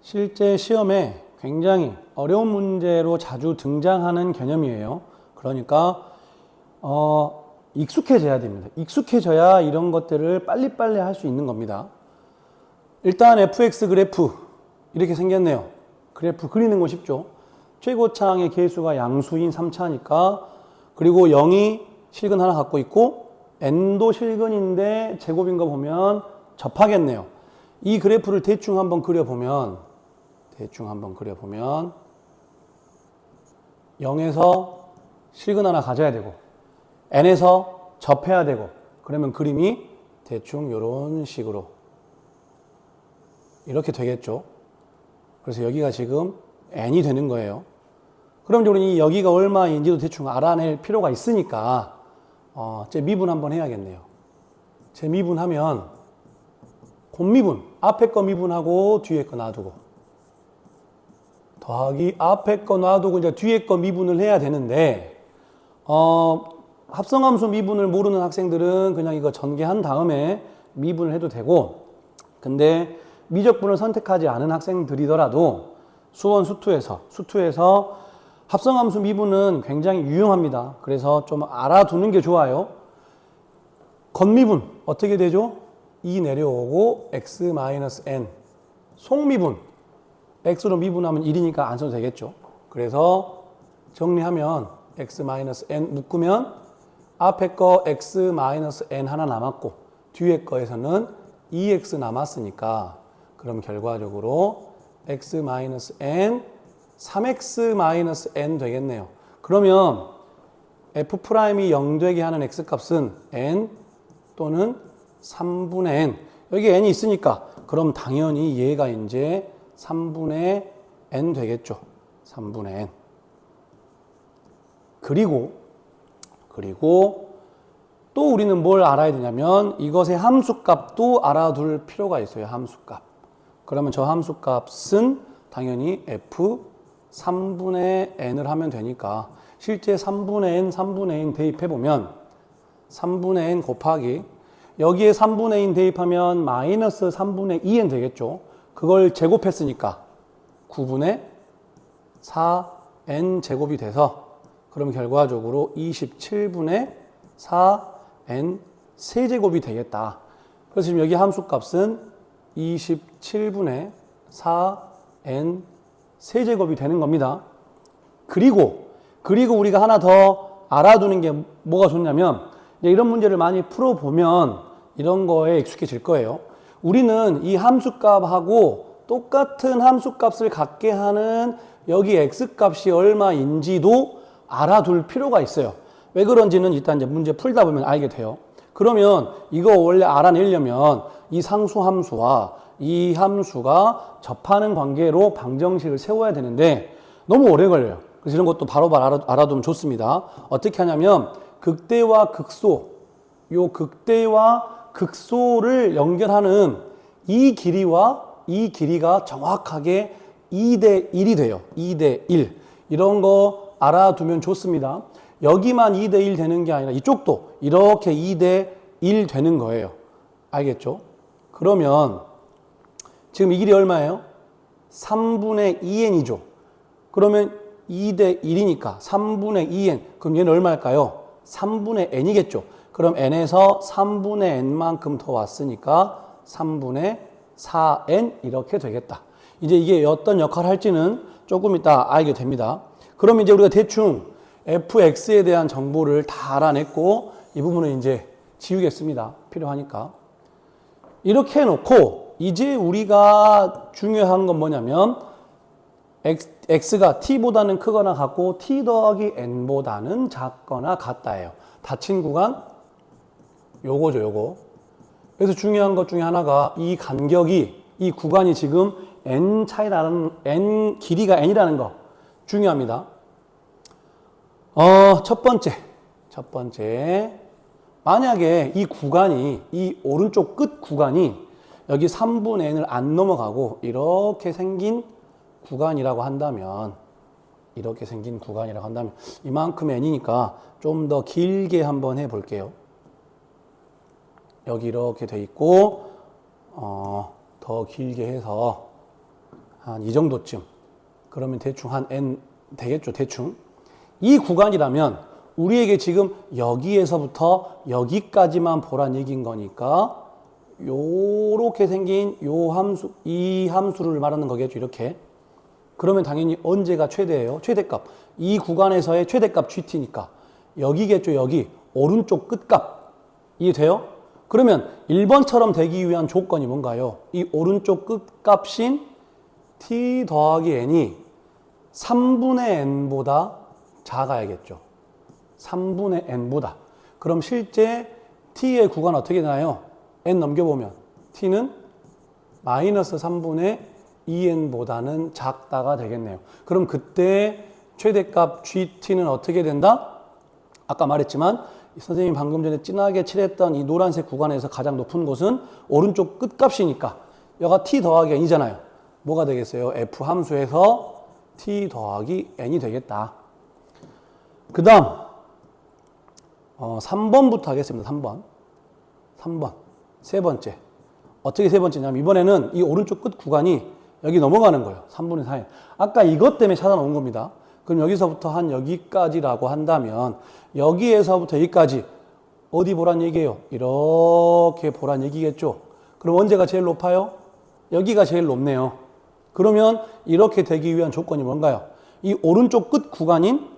실제 시험에 굉장히 어려운 문제로 자주 등장하는 개념이에요. 그러니까 익숙해져야 됩니다. 익숙해져야 이런 것들을 빨리빨리 할 수 있는 겁니다. 일단 fx 그래프 이렇게 생겼네요. 그래프 그리는 거 쉽죠. 최고차항의 개수가 양수인 3차니까, 그리고 0이 실근 하나 갖고 있고 n도 실근인데 제곱인 거 보면 접하겠네요. 이 그래프를 대충 한번 그려보면 0에서 실근 하나 가져야 되고 n에서 접해야 되고, 그러면 그림이 대충 이런 식으로 이렇게 되겠죠. 그래서 여기가 지금 n이 되는 거예요. 그럼 이제 우리는 여기가 얼마인지도 대충 알아낼 필요가 있으니까 제 미분 한번 해야겠네요. 제 미분하면 곱미분, 앞에 거 미분하고 뒤에 거 놔두고, 더하기 앞에 거 놔두고 이제 뒤에 거 미분을 해야 되는데, 합성함수 미분을 모르는 학생들은 그냥 이거 전개한 다음에 미분을 해도 되고, 근데 미적분을 선택하지 않은 학생들이더라도 수원 수투에서 합성함수 미분은 굉장히 유용합니다. 그래서 좀 알아두는 게 좋아요. 겉미분 어떻게 되죠? 2 내려오고 x-n. 속미분 x로 미분하면 1이니까 안 써도 되겠죠. 그래서 정리하면 x-n 묶으면 앞에 거 x-n 하나 남았고 뒤에 거에서는 2x 남았으니까, 그럼 결과적으로 x-n 3x-n 되겠네요. 그러면 f'이 0 되게 하는 x값은 n 또는 3분의 n. 여기 n이 있으니까 그럼 당연히 얘가 이제 3분의 n 되겠죠. 3분의 n. 그리고 또 우리는 뭘 알아야 되냐면 이것의 함수값도 알아둘 필요가 있어요. 함수값. 그러면 저 함수값은 당연히 f 3분의 n을 하면 되니까, 실제 3분의 n 대입해보면 3분의 n 곱하기 여기에 3분의 n 대입하면 마이너스 3분의 2n 되겠죠. 그걸 제곱했으니까 9분의 4n 제곱이 돼서, 그럼 결과적으로 27분의 4n 세제곱이 되겠다. 그래서 지금 여기 함수값은 27분의 4n 세제곱이 되는 겁니다. 그리고 우리가 하나 더 알아두는 게 뭐가 좋냐면, 이런 문제를 많이 풀어보면 이런 거에 익숙해질 거예요. 우리는 이 함수값하고 똑같은 함수값을 갖게 하는 여기 x값이 얼마인지도 알아둘 필요가 있어요. 왜 그런지는 일단 이제 문제 풀다 보면 알게 돼요. 그러면 이거 원래 알아내려면 이 상수함수와 이 함수가 접하는 관계로 방정식을 세워야 되는데 너무 오래 걸려요. 그래서 이런 것도 바로바로 알아두면 좋습니다. 어떻게 하냐면 극대와 극소, 요 극대와 극소를 연결하는 이 길이와 이 길이가 정확하게 2대 1이 돼요. 2대 1. 이런 거 알아두면 좋습니다. 여기만 2대 1 되는 게 아니라 이쪽도 이렇게 2대 1 되는 거예요. 알겠죠? 그러면 지금 이 길이 얼마예요? 3분의 2n이죠. 그러면 2대 1이니까 3분의 2n. 그럼 얘는 얼마일까요? 3분의 n이겠죠. 그럼 n에서 3분의 n만큼 더 왔으니까 3분의 4n 이렇게 되겠다. 이제 이게 어떤 역할을 할지는 조금 이따 알게 됩니다. 그럼 이제 우리가 대충 fx에 대한 정보를 다 알아냈고 이 부분은 이제 지우겠습니다. 필요하니까. 이렇게 해놓고 이제 우리가 중요한 건 뭐냐면 x가 t보다는 크거나 같고 t 더하기 n보다는 작거나 같다예요. 닫힌 구간 요거죠, 요거. 그래서 중요한 것 중에 하나가 이 간격이, 이 구간이 지금 n n 길이가 n이라는 거 중요합니다. 첫 번째 만약에 이 구간이, 이 오른쪽 끝 구간이 여기 3분의 n을 안 넘어가고 이렇게 생긴 구간이라고 한다면, 이만큼 n이니까 좀 더 길게 한번 해볼게요. 여기 이렇게 돼 있고 더 길게 해서 한 이 정도쯤. 그러면 대충 한 n 되겠죠, 대충. 이 구간이라면 우리에게 지금 여기에서부터 여기까지만 보란 얘기인 거니까 요렇게 생긴 요 함수, 이 함수를 말하는 거겠죠, 이렇게. 그러면 당연히 언제가 최대예요? 최대값. 이 구간에서의 최대값 GT니까 여기겠죠, 여기. 오른쪽 끝값. 이해돼요? 그러면 1번처럼 되기 위한 조건이 뭔가요? 이 오른쪽 끝값인 t 더하기 n이 3분의 n보다 작아야겠죠. 3분의 n보다. 그럼 실제 t의 구간 어떻게 되나요? n 넘겨보면 t는 마이너스 3분의 2n보다는 작다가 되겠네요. 그럼 그때 최대값 GT는 어떻게 된다? 아까 말했지만 선생님이 방금 전에 진하게 칠했던 이 노란색 구간에서 가장 높은 곳은 오른쪽 끝값이니까 여가 t 더하기 n이잖아요. 뭐가 되겠어요? f 함수에서 t 더하기 n이 되겠다. 그 다음 3번부터 하겠습니다. 3번 세 번째. 어떻게 세 번째냐면 이번에는 이 오른쪽 끝 구간이 여기 넘어가는 거예요. 3분의 4n. 아까 이것 때문에 찾아놓은 겁니다. 그럼 여기서부터 한 여기까지라고 한다면 여기에서부터 여기까지 어디 보란 얘기예요? 이렇게 보란 얘기겠죠. 그럼 언제가 제일 높아요? 여기가 제일 높네요. 그러면 이렇게 되기 위한 조건이 뭔가요? 이 오른쪽 끝 구간인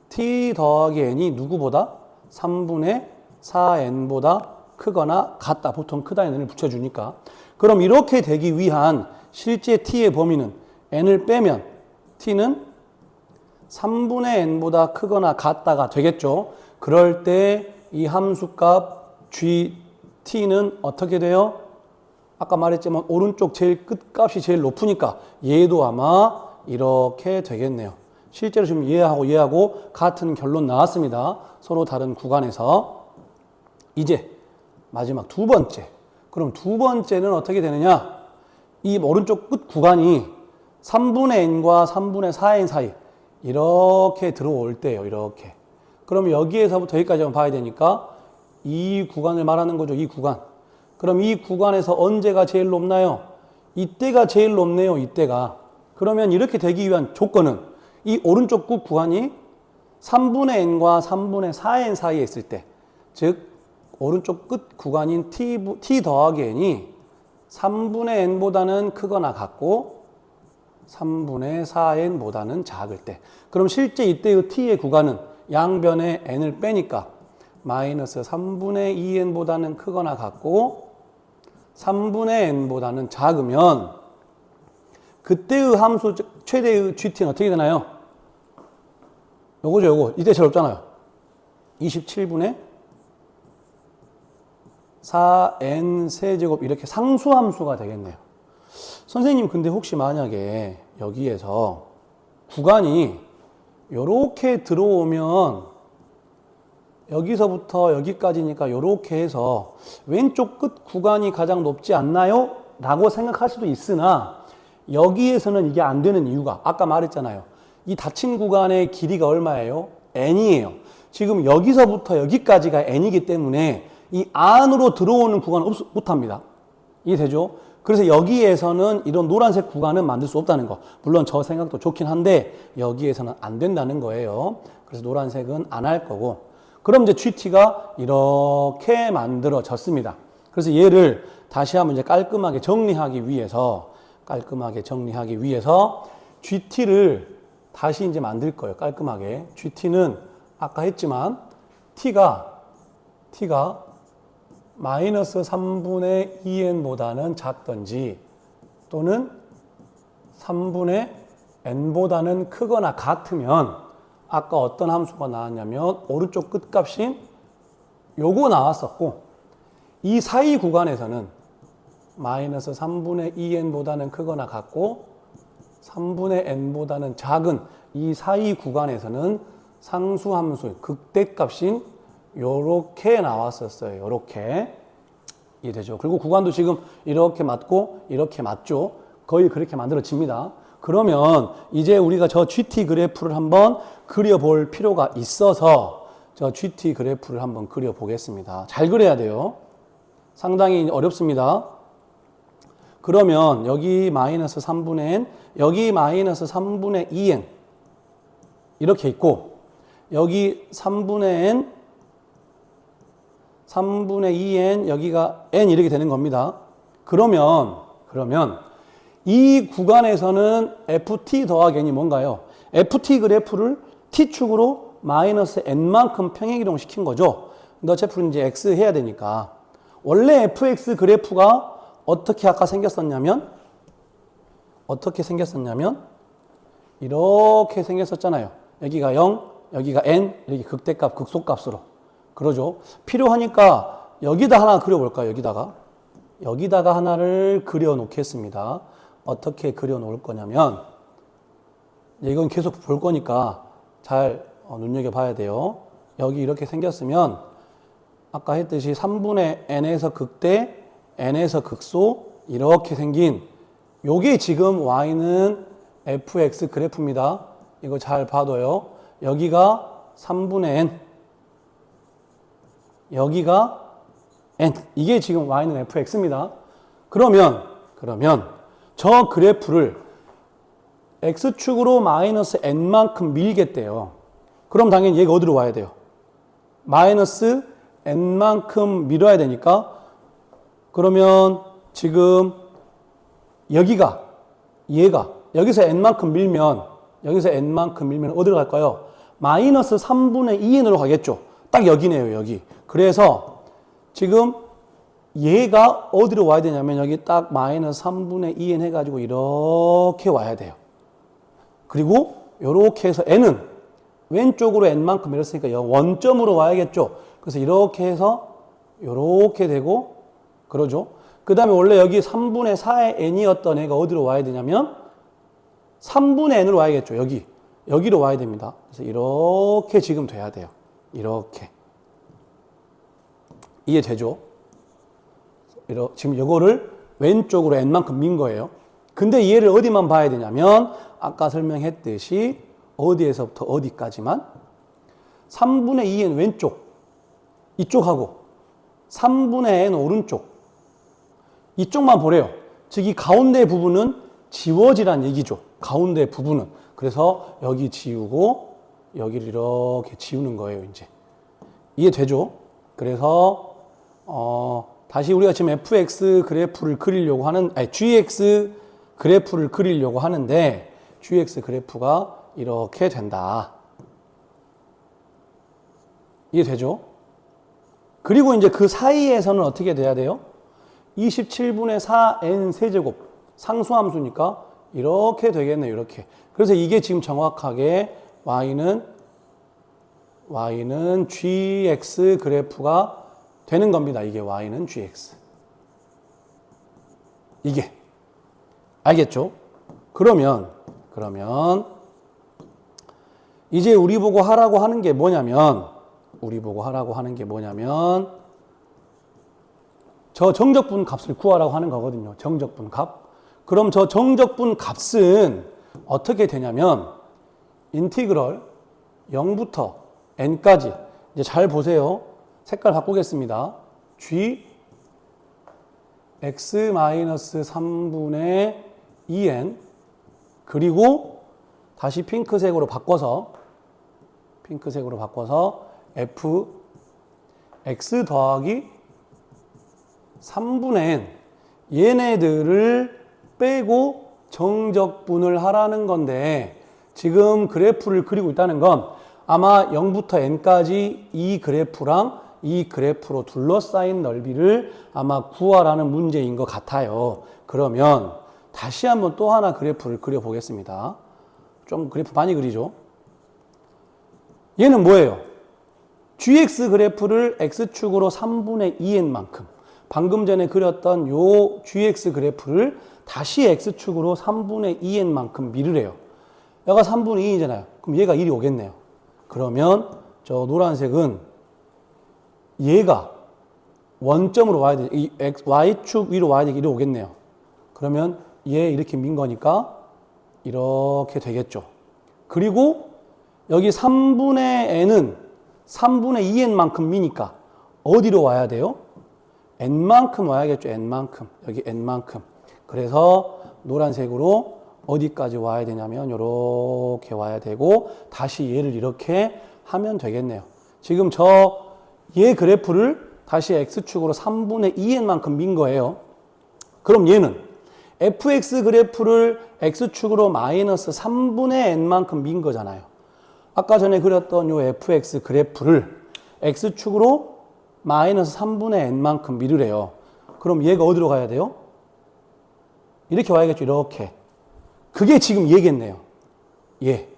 t 더하기 n이 누구보다? 3분의 4n보다 크거나 같다. 보통 크다 n을 붙여주니까. 그럼 이렇게 되기 위한 실제 t의 범위는 n을 빼면 t는 3분의 n보다 크거나 같다가 되겠죠. 그럴 때 이 함수값 gt는 어떻게 돼요? 아까 말했지만 오른쪽 제일 끝값이 제일 높으니까 얘도 아마 이렇게 되겠네요. 실제로 지금 얘하고 같은 결론 나왔습니다. 서로 다른 구간에서. 이제 마지막 두 번째. 그럼 두 번째는 어떻게 되느냐? 이 오른쪽 끝 구간이 3분의 n과 3분의 4n 사이 이렇게 들어올 때예요. 이렇게. 그럼 여기에서부터 여기까지만 봐야 되니까 이 구간을 말하는 거죠. 이 구간. 그럼 이 구간에서 언제가 제일 높나요? 이때가 제일 높네요. 이때가. 그러면 이렇게 되기 위한 조건은 이 오른쪽 끝 구간이 3분의 n과 3분의 4n 사이에 있을 때, 즉 오른쪽 끝 구간인 t 더하기 n이 3분의 n보다는 크거나 같고 3분의 4n보다는 작을 때. 그럼 실제 이때의 t의 구간은 양변에 n을 빼니까 마이너스 3분의 2n보다는 크거나 같고 3분의 n보다는 작으면 그때의 함수 최대의 GT는 어떻게 되나요? 요거죠, 요거. 이때 제일 없잖아요. 27분의 4n 세제곱 이렇게 상수함수가 되겠네요. 선생님 근데 혹시 만약에 여기에서 구간이 요렇게 들어오면 여기서부터 여기까지니까 요렇게 해서 왼쪽 끝 구간이 가장 높지 않나요? 라고 생각할 수도 있으나 여기에서는 이게 안 되는 이유가 아까 말했잖아요. 이 닫힌 구간의 길이가 얼마예요? n이에요. 지금 여기서부터 여기까지가 n이기 때문에 이 안으로 들어오는 구간은 못합니다. 이해되죠? 그래서 여기에서는 이런 노란색 구간은 만들 수 없다는 거. 물론 저 생각도 좋긴 한데 여기에서는 안 된다는 거예요. 그래서 노란색은 안 할 거고. 그럼 이제 GT가 이렇게 만들어졌습니다. 그래서 얘를 다시 한번 이제 깔끔하게 정리하기 위해서 GT를 다시 이제 만들 거예요. 깔끔하게. GT는 아까 했지만 T가 마이너스 3분의 2n보다는 작던지 또는 3분의 n보다는 크거나 같으면 아까 어떤 함수가 나왔냐면 오른쪽 끝값인 요거 나왔었고 이 사이 구간에서는 마이너스 3분의 2n보다는 크거나 같고 3분의 n보다는 작은 이 사이 구간에서는 상수함수 극대값인 요렇게 나왔었어요. 요렇게. 이해되죠? 그리고 구간도 지금 이렇게 맞고 이렇게 맞죠? 거의 그렇게 만들어집니다. 그러면 이제 우리가 저 GT 그래프를 한번 그려볼 필요가 있어서 저 GT 그래프를 한번 그려보겠습니다. 잘 그려야 돼요. 상당히 어렵습니다. 그러면 여기 마이너스 3분의 n, 여기 마이너스 3분의 2n 이렇게 있고 여기 3분의 n, 3분의 2n 여기가 n 이렇게 되는 겁니다. 그러면 이 구간에서는 ft 더하기 n이 뭔가요? ft 그래프를 t축으로 마이너스 n만큼 평행이동 시킨 거죠. 근데 어차피 이제 x 해야 되니까 원래 fx 그래프가 어떻게 아까 생겼었냐면 이렇게 생겼었잖아요. 여기가 0, 여기가 n, 이렇게 극대값, 극소값으로. 그러죠. 필요하니까 여기다 하나 그려볼까요? 여기다가 하나를 그려 놓겠습니다. 어떻게 그려 놓을 거냐면 이건 계속 볼 거니까 잘 눈여겨봐야 돼요. 여기 이렇게 생겼으면 아까 했듯이 3분의 n에서 극대, n에서 극소 이렇게 생긴 요게 지금 y는 fx 그래프입니다. 이거 잘 봐둬요. 여기가 3분의 n, 여기가 n. 이게 지금 y는 fx입니다. 그러면 저 그래프를 x축으로 마이너스 n만큼 밀겠대요. 그럼 당연히 얘가 어디로 와야 돼요? 마이너스 n만큼 밀어야 되니까 그러면 지금 여기가 얘가 여기서 n만큼 밀면 어디로 갈까요? 마이너스 3분의 2n으로 가겠죠. 딱 여기네요, 여기. 그래서 지금 얘가 어디로 와야 되냐면 여기 딱 마이너스 3분의 2n 해가지고 이렇게 와야 돼요. 그리고 이렇게 해서 n은 왼쪽으로 n만큼 밀었으니까 원점으로 와야겠죠. 그래서 이렇게 해서 이렇게 되고 그러죠. 그 다음에 원래 여기 3분의 4의 n이었던 애가 어디로 와야 되냐면 3분의 n으로 와야겠죠. 여기로 와야 됩니다. 그래서 이렇게 지금 돼야 돼요. 이렇게. 이해되죠? 지금 이거를 왼쪽으로 n만큼 민 거예요. 근데 얘를 어디만 봐야 되냐면 아까 설명했듯이 어디에서부터 어디까지만 3분의 2n 왼쪽 이쪽하고 3분의 n 오른쪽 이쪽만 보래요. 즉 이 가운데 부분은 지워지란 얘기죠. 가운데 부분은. 그래서 여기 지우고 여기를 이렇게 지우는 거예요. 이제 이해되죠? 그래서 다시 우리가 지금 fx 그래프를 그리려고 gx 그래프를 그리려고 하는데 gx 그래프가 이렇게 된다. 이해되죠? 그리고 이제 그 사이에서는 어떻게 돼야 돼요? 27분의 4n 세제곱 상수함수니까 이렇게 되겠네요. 이렇게. 그래서 이게 지금 정확하게 y는 gx 그래프가 되는 겁니다. 이게 y는 gx. 이게. 알겠죠? 그러면 이제 우리 보고 하라고 하는 게 뭐냐면 저 정적분 값을 구하라고 하는 거거든요. 정적분 값. 그럼 저 정적분 값은 어떻게 되냐면 인티그럴 0부터 n까지 이제 잘 보세요. 색깔 바꾸겠습니다. g x-3분의 2n 그리고 다시 핑크색으로 바꿔서 f x 더하기 3분의 n 얘네들을 빼고 정적분을 하라는 건데 지금 그래프를 그리고 있다는 건 아마 0부터 n까지 이 그래프랑 이 그래프로 둘러싸인 넓이를 아마 구하라는 문제인 것 같아요. 그러면 다시 한번 또 하나 그래프를 그려보겠습니다. 좀 그래프 많이 그리죠? 얘는 뭐예요? gx 그래프를 x축으로 3분의 2n만큼 방금 전에 그렸던 요 gx 그래프를 다시 x축으로 3분의 2n만큼 밀으래요. 얘가 3분의 2이잖아요. 그럼 얘가 1이 오겠네요. 그러면 저 노란색은 얘가 원점으로 와야 돼. 이 y축 위로 와야 되게 1이 오겠네요. 그러면 얘 이렇게 민 거니까 이렇게 되겠죠. 그리고 여기 3분의 n은 3분의 2n만큼 미니까 어디로 와야 돼요? n만큼 와야겠죠. n만큼. 여기 n만큼. 그래서 노란색으로 어디까지 와야 되냐면 이렇게 와야 되고 다시 얘를 이렇게 하면 되겠네요. 지금 얘 그래프를 다시 x축으로 3분의 2n만큼 민 거예요. 그럼 얘는 fx 그래프를 x축으로 마이너스 3분의 n만큼 민 거잖아요. 아까 전에 그렸던 요 fx 그래프를 x축으로 마이너스 3분의 n만큼 미르래요. 그럼 얘가 어디로 가야 돼요? 이렇게 와야겠죠. 이렇게. 그게 지금 얘겠네요. 얘.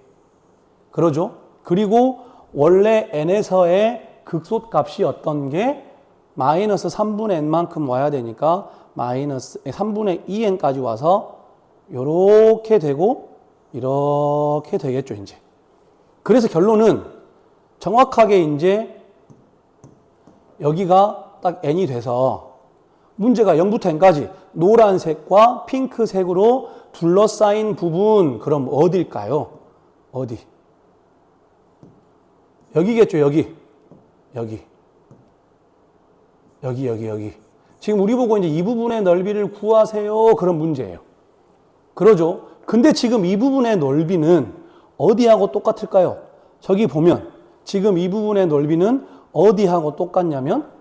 그러죠? 그리고 원래 n에서의 극소값이 어떤 게 마이너스 3분의 n만큼 와야 되니까 마이너스 3분의 2n까지 와서 이렇게 되고 이렇게 되겠죠, 이제. 그래서 결론은 정확하게 이제 여기가 딱 n이 돼서 문제가 0부터 n까지 노란색과 핑크색으로 둘러싸인 부분, 그럼 어딜까요? 어디? 여기겠죠, 여기. 여기. 지금 우리 보고 이제 이 부분의 넓이를 구하세요. 그런 문제예요. 그러죠? 근데 지금 이 부분의 넓이는 어디하고 똑같을까요? 저기 보면 지금 이 부분의 넓이는 어디하고 똑같냐면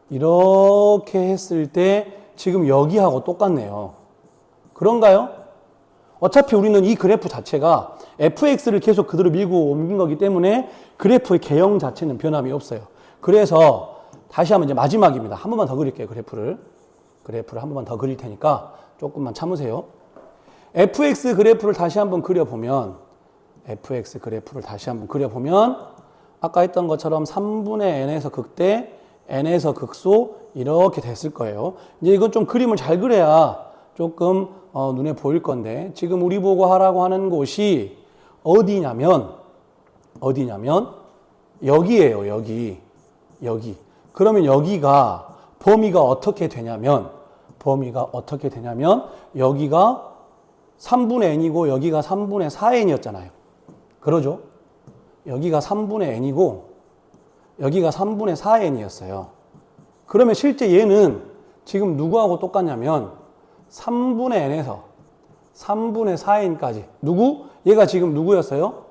이렇게 했을 때 지금 여기하고 똑같네요. 그런가요? 어차피 우리는 이 그래프 자체가 fx를 계속 그대로 밀고 옮긴 거기 때문에 그래프의 개형 자체는 변함이 없어요. 그래서 다시 한번 이제 마지막입니다. 한 번만 더 그릴게요, 그래프를 한 번만 더 그릴 테니까 조금만 참으세요. fx 그래프를 다시 한번 그려보면 아까 했던 것처럼 3분의 n에서 극대, n에서 극소 이렇게 됐을 거예요. 이제 이건 좀 그림을 잘 그려야 조금 눈에 보일 건데 지금 우리 보고 하라고 하는 곳이 어디냐면 여기예요. 여기. 그러면 여기가 범위가 어떻게 되냐면 여기가 3분의 n이고 여기가 3분의 4n이었잖아요. 그러죠? 여기가 3분의 n이고 여기가 3분의 4n이었어요. 그러면 실제 얘는 지금 누구하고 똑같냐면 3분의 n에서 3분의 4n까지 얘가 지금 누구였어요?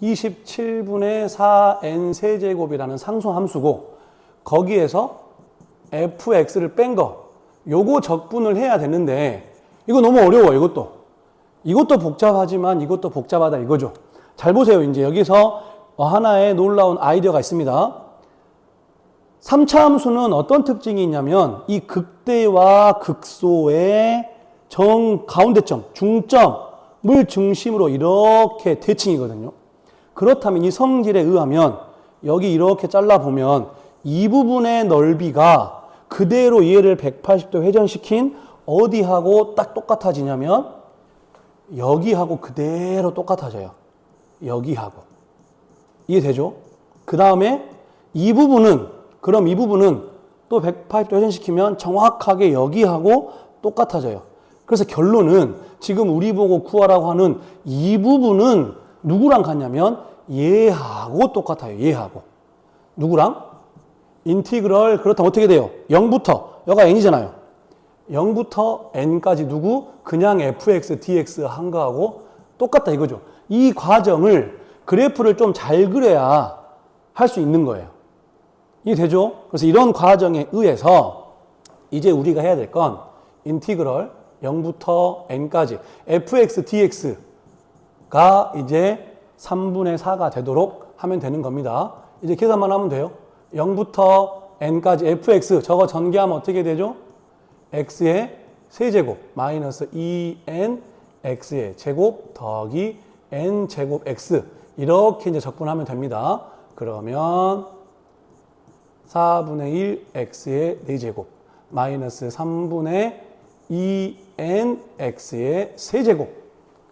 27분의 4n 세제곱이라는 상수함수고 거기에서 fx를 뺀 거 요거 적분을 해야 되는데 이거 너무 어려워. 이것도 복잡하지만 이것도 복잡하다 이거죠. 잘 보세요. 이제 여기서 하나의 놀라운 아이디어가 있습니다. 3차 함수는 어떤 특징이 있냐면 이 극대와 극소의 가운데점, 중점을 중심으로 이렇게 대칭이거든요. 그렇다면 이 성질에 의하면 여기 이렇게 잘라보면 이 부분의 넓이가 그대로 얘를 180도 회전시킨 어디하고 딱 똑같아지냐면 여기하고 그대로 똑같아져요. 여기하고. 이해되죠? 그 다음에 이 부분은 또 180도 회전시키면 정확하게 여기하고 똑같아져요. 그래서 결론은 지금 우리 보고 구하라고 하는 이 부분은 누구랑 같냐면 얘하고 똑같아요. 얘하고. 누구랑? 인티그럴. 그렇다면 어떻게 돼요? 0부터 여가 n이잖아요. 0부터 n까지 그냥 fx, dx 한 거하고 똑같다 이거죠. 이 과정을 그래프를 좀 잘 그려야 할 수 있는 거예요. 이해되죠? 그래서 이런 과정에 의해서 이제 우리가 해야 될 건 인티그럴 0부터 n까지 fx, dx가 이제 3분의 4가 되도록 하면 되는 겁니다. 이제 계산만 하면 돼요. 0부터 n까지 fx 저거 전개하면 어떻게 되죠? x의 세제곱 마이너스 2n x의 제곱 더하기 n 제곱 x 이렇게 이제 적분하면 됩니다. 그러면 4분의 1 x의 4제곱 마이너스 3분의 2n x의 세제곱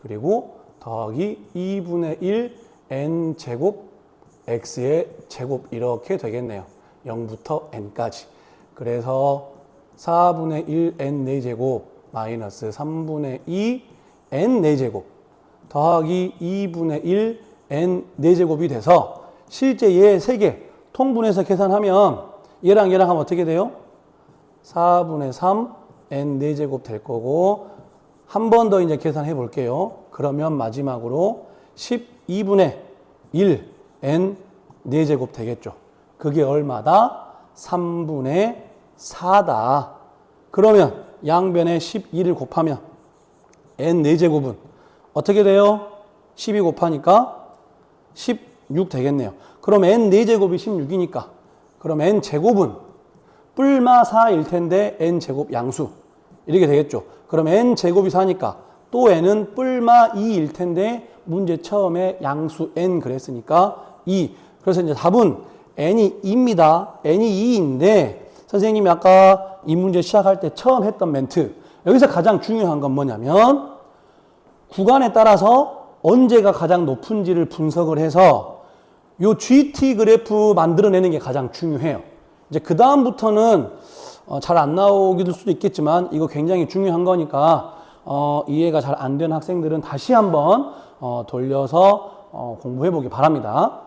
그리고 더하기 2분의 1 n 제곱 x의 제곱 이렇게 되겠네요. 0부터 n까지. 그래서 4분의 1 n 4제곱 마이너스 3분의 2 n 4제곱 더하기 2분의 1 n 4제곱이 돼서 실제 얘 3개 통분해서 계산하면 얘랑 하면 어떻게 돼요? 4분의 3 n 4제곱 될 거고 한 번 더 이제 계산해 볼게요. 그러면 마지막으로 12분의 1 n 4제곱 되겠죠. 그게 얼마다? 3분의 4다. 그러면 양변에 12를 곱하면 n 4제곱은 어떻게 돼요? 12 곱하니까 16 되겠네요. 그럼 n 4제곱이 16이니까 그럼 n 제곱은 뿔마 4일 텐데 n 제곱 양수 이렇게 되겠죠. 그럼 n 제곱이 4니까 또 n은 뿔마 2일 텐데 문제 처음에 양수 n 그랬으니까 2. 그래서 이제 답은 n이 2입니다. n이 2인데 선생님이 아까 이 문제 시작할 때 처음 했던 멘트 여기서 가장 중요한 건 뭐냐면 구간에 따라서 언제가 가장 높은지를 분석을 해서 요 GT 그래프 만들어내는 게 가장 중요해요. 이제 그 다음부터는 잘 안 나오길 수도 있겠지만 이거 굉장히 중요한 거니까 이해가 잘 안 된 학생들은 다시 한번 돌려서 공부해 보기 바랍니다.